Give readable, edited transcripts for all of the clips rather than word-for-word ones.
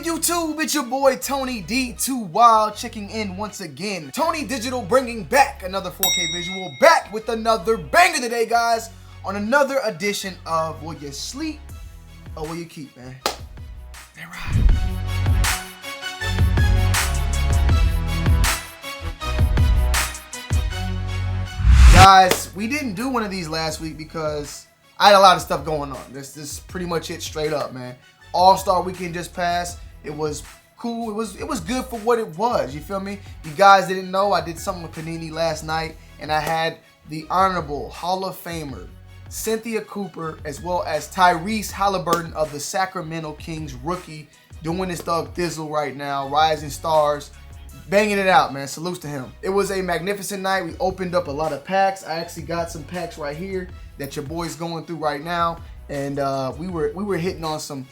YouTube? It's your boy Tony D2 Wild checking in once again. Tony Digital bringing back another 4K visual, back with another banger today, guys, on another edition of Will You Sleep or Will You Keep, man? They ride. Guys, we didn't do one of these last week because I had a lot of stuff going on. This is pretty much it straight up, man. AllStar weekend just passed. It was cool. It was good for what it was. You feel me? You guys didn't know I did something with Panini last night, and I had the honorable Hall of Famer Cynthia Cooper as well as Tyrese Halliburton of the Sacramento Kings rookie doing his thug thizzle right now, rising stars. Banging it out, man. Salutes to him. It was a magnificent night. We opened up a lot of packs. I actually got some packs right here that your boy's going through right now, and we were hitting on some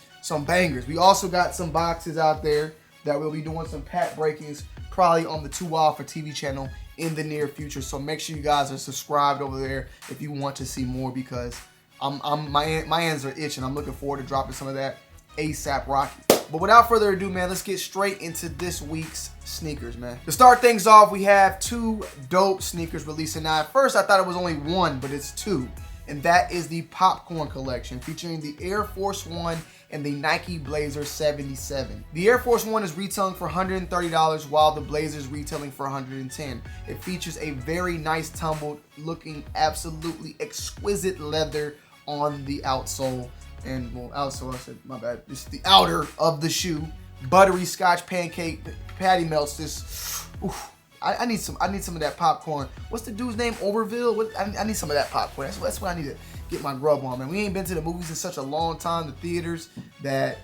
bangers. We also got some boxes out there that we'll be doing some pack breakings probably on the 2 Wild for TV channel in the near future. So make sure you guys are subscribed over there if you want to see more, because my hands are itching. I'm looking forward to dropping some of that ASAP Rocky. But without further ado, man, let's get straight into this week's sneakers, man. To start things off, we have 2 dope sneakers releasing. Now, at first, I thought it was only 1, but it's 2. And that is the Popcorn Collection, featuring the Air Force 1 and the Nike Blazer 77. The Air Force 1 is retailing for $130, while the Blazer is retailing for $110. It features a very nice tumbled looking, absolutely exquisite leather on the outsole. And, well, outsole, I said, my bad. It's the outer of the shoe. Buttery Scotch pancake patty melts. This, oof. I need some of that popcorn. What's the dude's name? Overville? I need some of that popcorn. That's what I need to get my grub on, man. We ain't been to the movies in such a long time, the theaters, that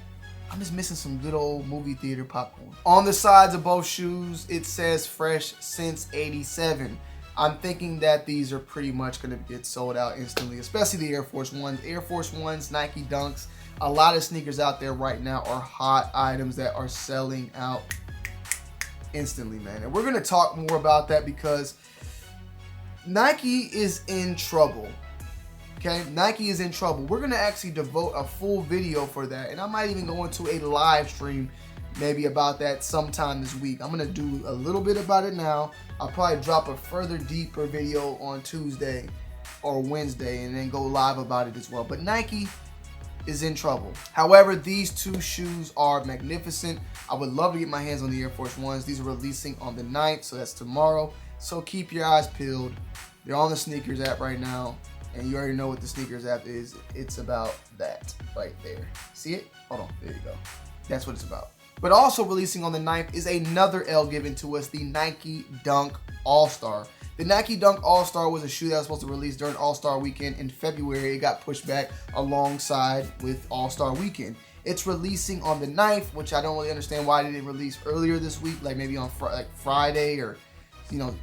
I'm just missing some good old movie theater popcorn. On the sides of both shoes, it says fresh since '87. I'm thinking that these are pretty much going to get sold out instantly, especially the Air Force 1s. Air Force 1s, Nike Dunks. A lot of sneakers out there right now are hot items that are selling out instantly, man. And we're going to talk more about that because Nike is in trouble. Okay, Nike is in trouble. We're going to actually devote a full video for that, and I might even go into a live stream maybe about that sometime this week. I'm going to do a little bit about it now. I'll probably drop a further deeper video on Tuesday or Wednesday and then go live about it as well. But Nike is in trouble. However, these 2 shoes are magnificent. I would love to get my hands on the Air Force 1s. These are releasing on the 9th, so that's tomorrow. So keep your eyes peeled. They're on the sneakers app right now, and you already know what the sneakers app is. It's about that right there. See it? Hold on. There you go. That's what it's about. But also releasing on the 9th is another L given to us, the Nike Dunk AllStar. The Nike Dunk AllStar was a shoe that was supposed to release during AllStar Weekend in February. It got pushed back alongside with AllStar Weekend. It's releasing on the 9th, which I don't really understand why it didn't release earlier this week, like maybe on Friday or,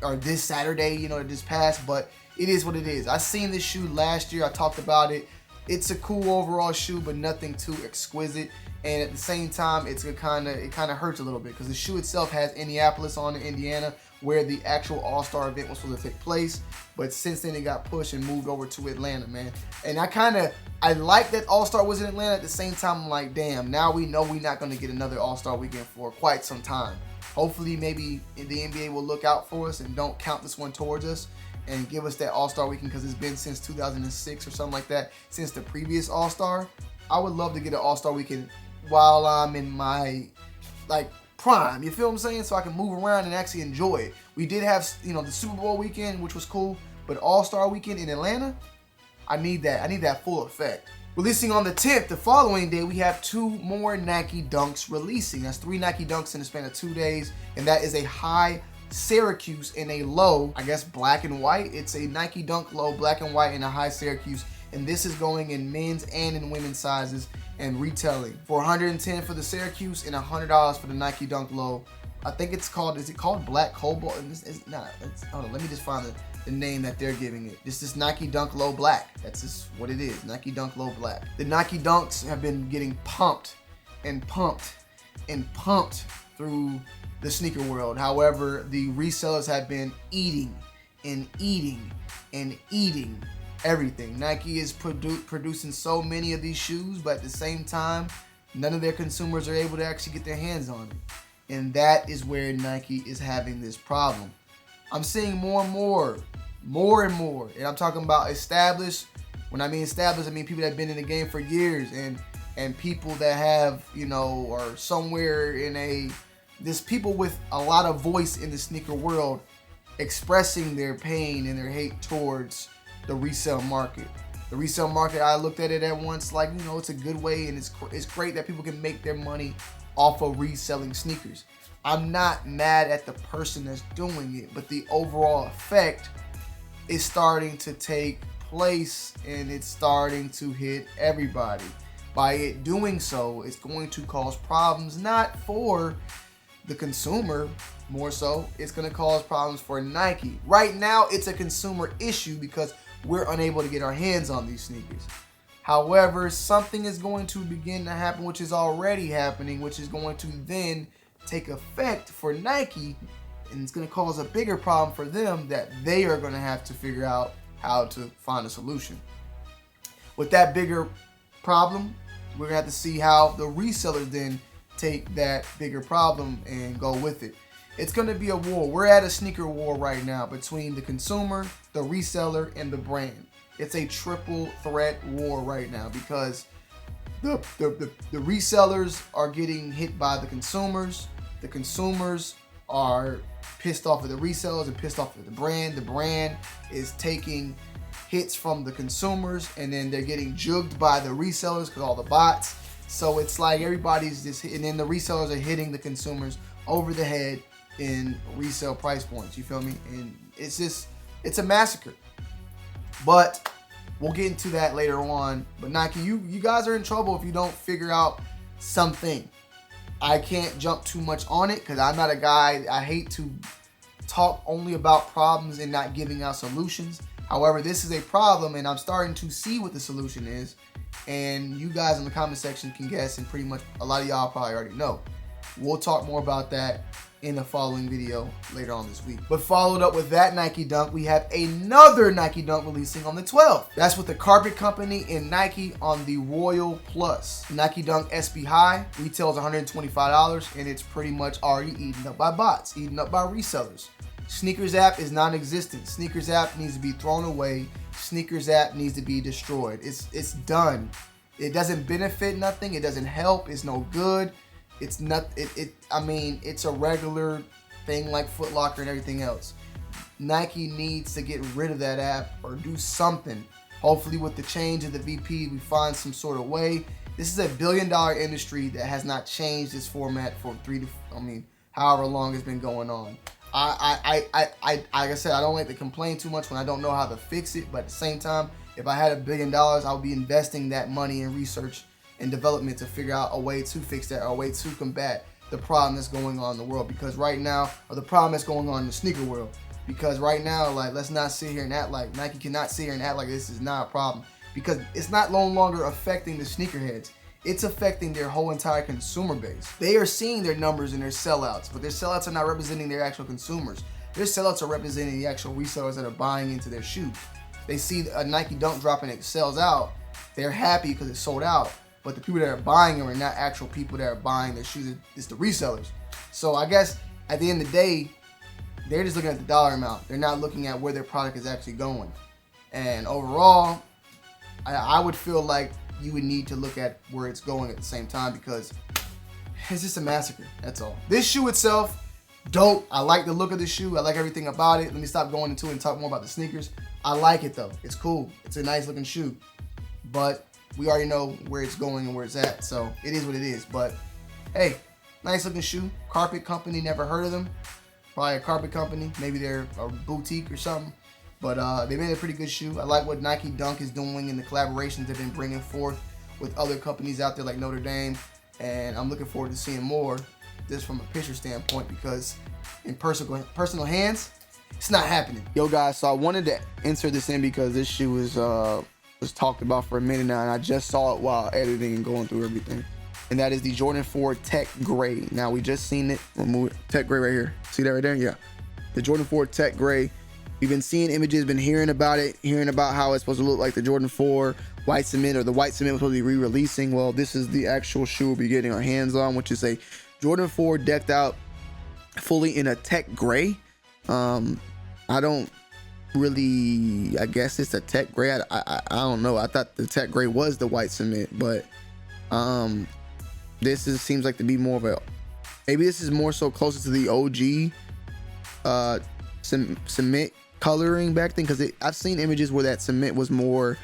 or this Saturday, that just passed. But it is what it is. I seen this shoe last year. I talked about it. It's a cool overall shoe, but nothing too exquisite. And at the same time, it kind of hurts a little bit because the shoe itself has Indianapolis on it, Indiana, where the actual All-Star event was supposed to take place. But since then, it got pushed and moved over to Atlanta, man. And I like that All-Star was in Atlanta. At the same time, I'm like, damn, now we know we're not going to get another All-Star weekend for quite some time. Hopefully, maybe the NBA will look out for us and don't count this one towards us and give us that All-Star weekend, because it's been since 2006 or something like that, since the previous All-Star. I would love to get an All-Star weekend while I'm in my, prime, you feel what I'm saying? So I can move around and actually enjoy it. We did have, the Super Bowl weekend, which was cool, but All-Star weekend in Atlanta, I need that. I need that full effect. Releasing on the 10th, the following day, we have 2 more Nike Dunks releasing. That's 3 Nike Dunks in the span of 2 days, and that is a high Syracuse and a low, I guess, black and white. It's a Nike Dunk low, black and white, and a high Syracuse. And this is going in men's and in women's sizes and retailing for $110 for the Syracuse and $100 for the Nike Dunk low. I think it's called, is it called Black Cobalt? It's not. Hold on, let me just find the name that they're giving it. This is Nike Dunk Low Black. That's just what it is, Nike Dunk Low Black. The Nike Dunks have been getting pumped and pumped and pumped through the sneaker world. However, the resellers have been eating and eating and eating everything. Nike is producing so many of these shoes, but at the same time, none of their consumers are able to actually get their hands on it. And that is where Nike is having this problem. I'm seeing more and more, and I'm talking about established. When I mean established, I mean people that have been in the game for years, and people that have, you know, are somewhere in this people with a lot of voice in the sneaker world expressing their pain and their hate towards the resale market. The resale market, I looked at it at once like, you know, it's a good way, and it's great that people can make their money off of reselling sneakers. I'm not mad at the person that's doing it, but the overall effect is starting to take place, and it's starting to hit everybody. By it doing so, it's going to cause problems, not for the consumer, more so, it's going to cause problems for Nike. Right now, it's a consumer issue because we're unable to get our hands on these sneakers. However, something is going to begin to happen, which is already happening, which is going to then take effect for Nike, and it's going to cause a bigger problem for them that they are going to have to figure out how to find a solution. With that bigger problem, we're going to have to see how the resellers then take that bigger problem and go with it. It's going to be a war. We're at a sneaker war right now between the consumer, the reseller, and the brand. It's a triple threat war right now because the resellers are getting hit by the consumers. The consumers are pissed off at the resellers and pissed off at the brand. The brand is taking hits from the consumers, and then they're getting jugged by the resellers because all the bots. So it's like everybody's just, and then the resellers are hitting the consumers over the head in resale price points. You feel me? And it's a massacre. But we'll get into that later on. But Nike, you guys are in trouble if you don't figure out something. I can't jump too much on it because I'm not a guy. I hate to talk only about problems and not giving out solutions. However, this is a problem, and I'm starting to see what the solution is. And you guys in the comment section can guess, and pretty much a lot of y'all probably already know. We'll talk more about that in the following video later on this week. But followed up with that Nike Dunk, we have another Nike Dunk releasing on the 12th. That's with the Carpet Company and Nike on the Royal Plus. Nike Dunk SB High retails $125, and it's pretty much already eaten up by bots, eaten up by resellers. Sneakers app is non-existent. Sneakers app needs to be thrown away. Sneakers app needs to be destroyed. It's done. It doesn't benefit nothing. It doesn't help. It's no good. It's not. I mean, it's a regular thing like Foot Locker and everything else. Nike needs to get rid of that app or do something. Hopefully, with the change of the VP, we find some sort of way. This is a billion-dollar industry that has not changed its format for however long it's been going on. Like I said, I don't like to complain too much when I don't know how to fix it, but at the same time, if I had $1 billion, I would be investing that money in research and development to figure out a way to fix that, or a way to combat the problem that's going on in the world. Because right now, or the problem that's going on in the sneaker world. Because right now, like, let's not sit here and act like Nike cannot sit here and act like this is not a problem. Because it's not no longer affecting the sneakerheads. It's affecting their whole entire consumer base. They are seeing their numbers and their sellouts, but their sellouts are not representing their actual consumers. Their sellouts are representing the actual resellers that are buying into their shoes. They see a Nike Dunk drop and it sells out. They're happy because it's sold out, but the people that are buying them are not actual people that are buying their shoes. It's the resellers. So I guess at the end of the day, they're just looking at the dollar amount. They're not looking at where their product is actually going. And overall, I would feel like you would need to look at where it's going at the same time, because it's just a massacre. That's all. This shoe itself, dope. I like the look of the shoe. I like everything about it. Let me stop going into it and talk more about the sneakers. I like it though. It's cool. It's a nice looking shoe, but we already know where it's going and where it's at, so it is what it is. But hey, nice looking shoe. Carpet Company, never heard of them. Probably a carpet company. Maybe they're a boutique or something. But they made a pretty good shoe. I like what Nike Dunk is doing and the collaborations they've been bringing forth with other companies out there like Notre Dame. And I'm looking forward to seeing more just from a picture standpoint, because in personal hands, it's not happening. Yo guys, so I wanted to insert this in because this shoe was talked about for a minute now, and I just saw it while editing and going through everything. And that is the Jordan 4 Tech Gray. Now we just seen it. Remove it. Tech Gray right here. See that right there? Yeah. The Jordan 4 Tech Gray. We've been seeing images, been hearing about it, hearing about how it's supposed to look like the Jordan 4 white cement, or the white cement was supposed to be re-releasing. Well, this is the actual shoe we'll be getting our hands on, which is a Jordan 4 decked out fully in a tech gray. I don't really, I guess it's a tech gray. I don't know. I thought the tech gray was the white cement, but seems like to be more of a, maybe this is more so closer to the OG cement coloring back then, because I've seen images where that cement was more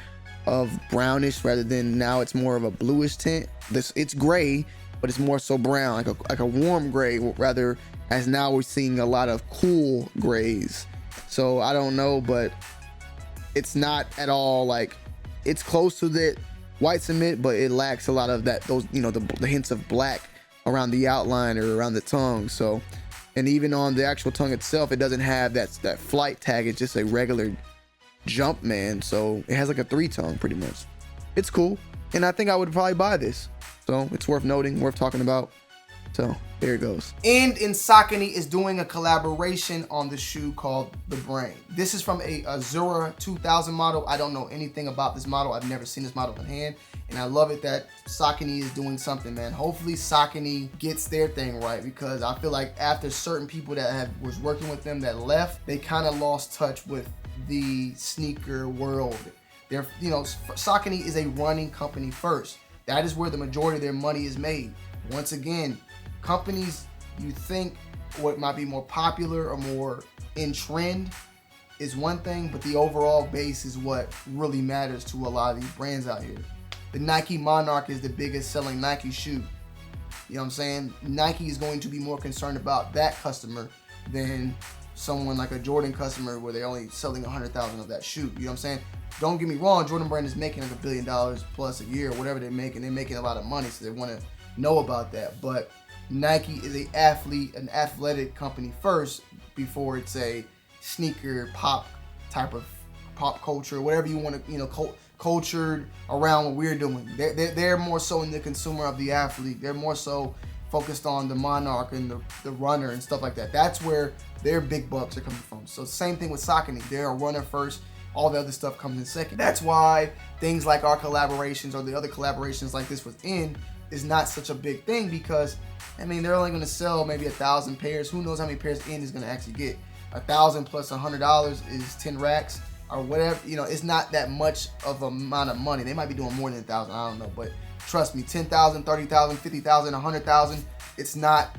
of brownish rather than now it's more of a bluish tint. It's gray, but it's more so brown, like a warm gray, rather, as now we're seeing a lot of cool grays. So I don't know, but it's not at all like, it's close to that white cement, but it lacks a lot of those the hints of black around the outline or around the tongue. So, and even on the actual tongue itself, it doesn't have that flight tag. It's just a regular jump man. So it has like a 3-tone pretty much. It's cool, and I think I would probably buy this. So it's worth noting, worth talking about. So there it goes. And Saucony is doing a collaboration on the shoe called the Brain. This is from a Azura 2000 model. I don't know anything about this model. I've never seen this model in hand, and I love it that Saucony is doing something, man. Hopefully Saucony gets their thing right, because I feel like after certain people that was working with them that left, they kind of lost touch with the sneaker world. Saucony is a running company first. That is where the majority of their money is made. Once again, companies you think what might be more popular or more in trend is one thing, but the overall base is what really matters to a lot of these brands out here. The Nike Monarch is the biggest selling Nike shoe. You know what I'm saying? Nike is going to be more concerned about that customer than someone like a Jordan customer where they're only selling 100,000 of that shoe. You know what I'm saying? Don't get me wrong, Jordan Brand is making like $1 billion plus a year, whatever they're making. They're making a lot of money, so they want to know about that. But Nike is an athletic company first before it's a sneaker pop type of pop culture, whatever you want to, cultured around what we're doing. They're more so in the consumer of the athlete. They're more so focused on the Monarch and the runner and stuff like that. That's where their big bucks are coming from. So same thing with Saucony. They're a runner first. All the other stuff comes in second. That's why things like our collaborations or the other collaborations like this within is not such a big thing, because I mean, they're only going to sell maybe 1,000 pairs. Who knows how many pairs in is going to actually get? 1,000 plus $100 is 10 racks or whatever. It's not that much of an amount of money. They might be doing more than 1,000. I don't know, but trust me, 10,000, 30,000, 50,000, 100,000. It's not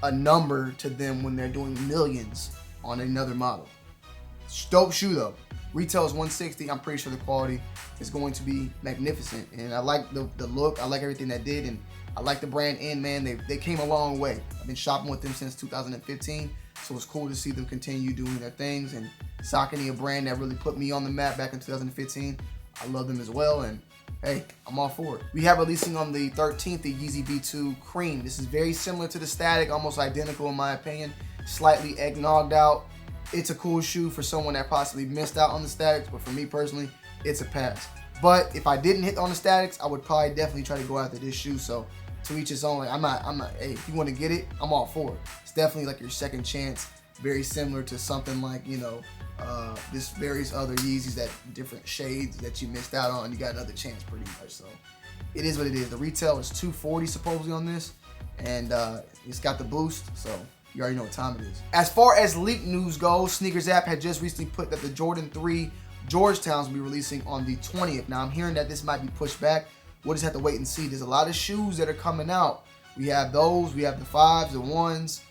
a number to them when they're doing millions on another model. Dope shoe though. Retail is $160. I'm pretty sure the quality is going to be magnificent, and I like the look. I like everything that did, and I like the brand. And man, they came a long way. I've been shopping with them since 2015, so it's cool to see them continue doing their things. And Saucony, a brand that really put me on the map back in 2015. I love them as well, and hey, I'm all for it. We have releasing on the 13th the Yeezy V2 Cream. This is very similar to the Static, almost identical in my opinion. Slightly eggnogged out. It's a cool shoe for someone that possibly missed out on the Statics, but for me personally, it's a pass. But if I didn't hit on the Statics, I would probably definitely try to go after this shoe. So to each his own. I'm not. Hey, if you want to get it, I'm all for it. It's definitely like your second chance. Very similar to something like this various other Yeezys, that different shades that you missed out on. You got another chance pretty much. So it is what it is. The retail is $240 supposedly on this, and it's got the boost. So you already know what time it is. As far as leak news goes, Sneakers app had just recently put that the Jordan 3 Georgetown's will be releasing on the 20th. Now I'm hearing that this might be pushed back. We'll just have to wait and see. There's a lot of shoes that are coming out. We have those, we have the 5s, the 1s,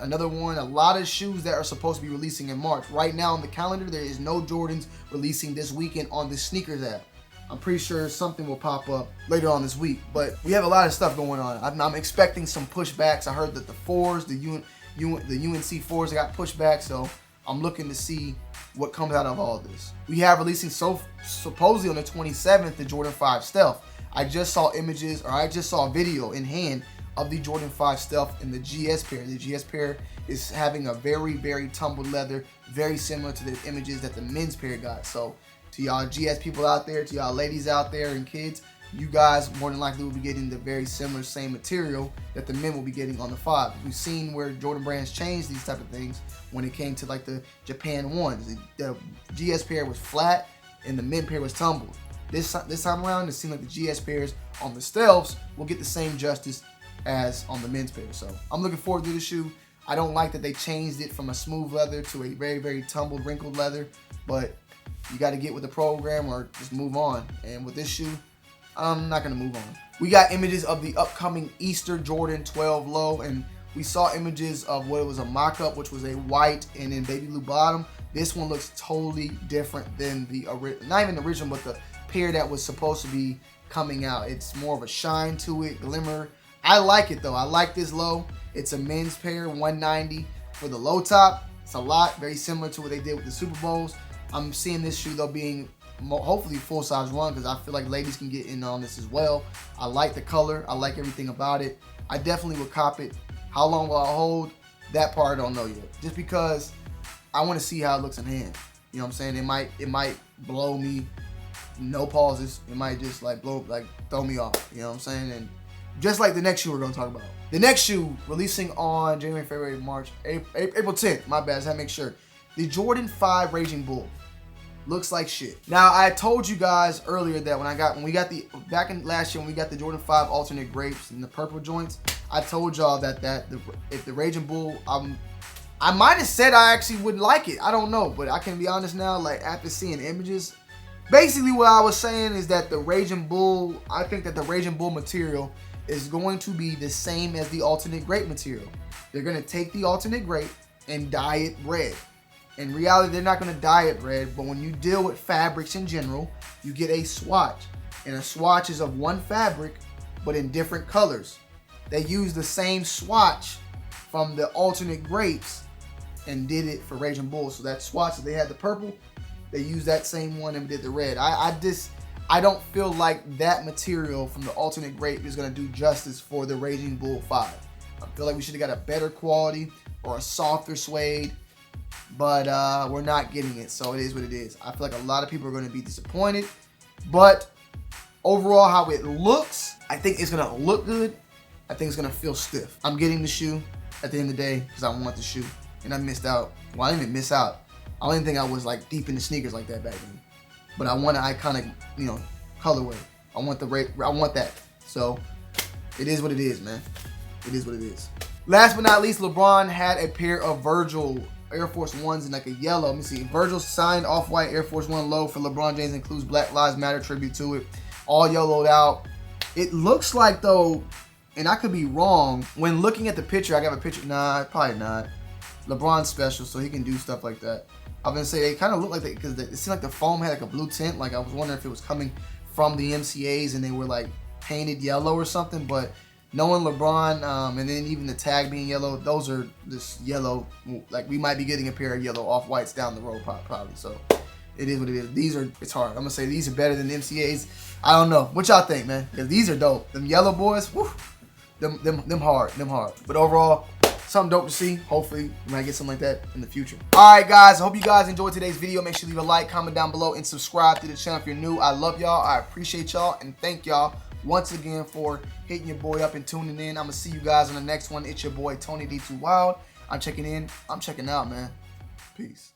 another one, a lot of shoes that are supposed to be releasing in March. Right now on the calendar, there is no Jordans releasing this weekend on the Sneakers app. I'm pretty sure something will pop up later on this week, but we have a lot of stuff going on. I'm expecting some pushbacks. I heard that the 4s, the UNC 4s got pushed back, so I'm looking to see what comes out of all this. We have releasing supposedly on the 27th the Jordan 5 Stealth. I just saw images, or I just saw a video in hand of the Jordan 5 Stealth in the GS pair. The GS pair is having a very, very tumbled leather, very similar to the images that the men's pair got. So to y'all GS people out there, to y'all ladies out there and kids, you guys more than likely will be getting the very similar same material that the men will be getting on the 5. We've seen where Jordan Brands changed these type of things when it came to like the Japan 1s. The GS pair was flat and the men pair was tumbled. this time around, it seems like the GS pairs on the Snellville will get the same justice as on the men's pair. So I'm looking forward to the shoe. I don't like that they changed it from a smooth leather to a very, very tumbled, wrinkled leather, but you got to get with the program or just move on. And with this shoe, I'm not going to move on. We got images of the upcoming Easter Jordan 12 low, and we saw images of what it was a mock-up, which was a white and then baby blue bottom. This one looks totally different than the not even the original, but the pair that was supposed to be coming out. It's more of a shine to it, glimmer. I like it though. I like this low. It's a men's pair, $190 for the low top. It's a lot, very similar to what they did with the Super Bowls. I'm seeing this shoe though being hopefully full size run, because I feel like ladies can get in on this as well. I like the color. I like everything about it. I definitely would cop it. How long will I hold? That part I don't know yet. Just because I want to see how it looks in hand. You know what I'm saying? It might blow me. No pauses. It might just like throw me off. You know what I'm saying? And just like the next shoe we're gonna talk about. The next shoe releasing on January, February, March, April 10th. My bad. I make sure. The Jordan 5 Raging Bull looks like shit. Now I told you guys earlier that when we got the back in last year when we got the Jordan 5 alternate grapes and the purple joints, I told y'all that if the Raging Bull, I might have said I actually would like it. I don't know, but I can be honest now. Like after seeing images, basically what I was saying is that the Raging Bull, I think that the Raging Bull material is going to be the same as the alternate grape material. They're gonna take the alternate grape and dye it red. In reality, they're not gonna dye it red, but when you deal with fabrics in general, you get a swatch. And a swatch is of one fabric, but in different colors. They used the same swatch from the alternate grapes and did it for Raging Bull. So that swatch, they had the purple, they used that same one and did the red. I don't feel like that material from the alternate grape is gonna do justice for the Raging Bull 5. I feel like we should have got a better quality or a softer suede, but we're not getting it, so it is what it is. I feel like a lot of people are gonna be disappointed, but overall how it looks, I think it's gonna look good. I think it's gonna feel stiff. I'm getting the shoe at the end of the day because I want the shoe, and I missed out. Well, I didn't even miss out. I don't even think I was like deep into sneakers like that back then. But I want an iconic, colorway. I want that. So it is what it is, man. It is what it is. Last but not least, LeBron had a pair of Virgil Air Force Ones in like a yellow. Let me see. Virgil signed off-white Air Force One low for LeBron James, includes Black Lives Matter tribute to it. All yellowed out. It looks like though, and I could be wrong, when looking at the picture, I got a picture. Nah, probably not. LeBron's special, so he can do stuff like that. I was gonna say they kind of look like that because it seemed like the foam had like a blue tint. Like I was wondering if it was coming from the MCAs and they were like painted yellow or something. But knowing LeBron, and then even the tag being yellow, those are just yellow. Like we might be getting a pair of yellow off-whites down the road probably. So it is what it is. It's hard. I'm gonna say these are better than the MCAs. I don't know. What y'all think, man? Because these are dope. Them yellow boys, whew, them hard. But overall, something dope to see. Hopefully, we might get something like that in the future. All right, guys. I hope you guys enjoyed today's video. Make sure you leave a like, comment down below, and subscribe to the channel if you're new. I love y'all. I appreciate y'all, and thank y'all once again for hitting your boy up and tuning in. I'm gonna see you guys on the next one. It's your boy Tony D2 Wild. I'm checking in. I'm checking out, man. Peace.